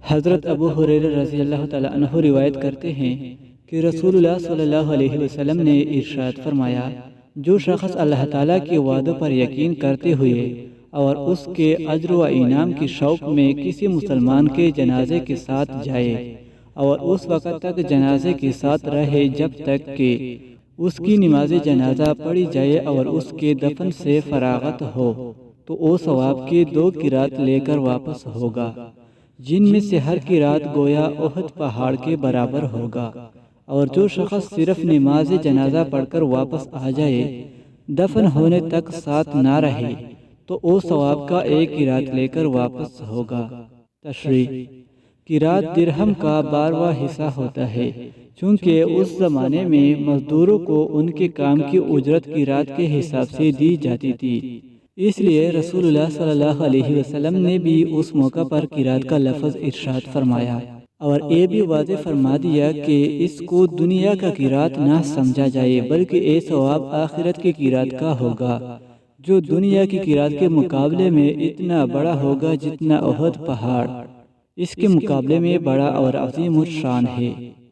حضرت ابو ہریرہ رضی اللہ تعالیٰ عنہ روایت کرتے ہیں کہ رسول اللہ صلی اللہ علیہ وسلم نے ارشاد فرمایا، جو شخص اللہ تعالیٰ کے وعدوں پر یقین کرتے ہوئے اور اس کے اجر و انعام کی شوق میں کسی مسلمان کے جنازے کے ساتھ جائے اور اس وقت تک جنازے کے ساتھ رہے جب تک کہ اس کی نماز جنازہ پڑھی جائے اور اس کے دفن سے فراغت ہو، تو وہ ثواب کے 2 قرات لے کر واپس ہوگا، جن میں سے ہر قرات گویا احد پہاڑ کے برابر ہوگا۔ اور جو شخص صرف نماز جنازہ پڑھ کر واپس آ جائے، دفن ہونے تک ساتھ نہ رہے، تو وہ ثواب کا 1 قرات لے کر واپس ہوگا۔ تشریح: قرات درہم کا 12واں حصہ ہوتا ہے، چونکہ اس زمانے میں مزدوروں کو ان کے کام کی اجرت قرات کے حساب سے دی جاتی تھی، اس لیے رسول اللہ صلی اللہ علیہ وسلم نے بھی اس موقع پر قرات کا لفظ ارشاد فرمایا اور یہ بھی واضح فرما دیا کہ اس کو دنیا کا قرات نہ سمجھا جائے، بلکہ یہ ثواب آخرت کی قرات کا ہوگا، جو دنیا کی قرات کے مقابلے میں اتنا بڑا ہوگا جتنا احد پہاڑ اس کے مقابلے میں بڑا اور عظیم الشان ہے۔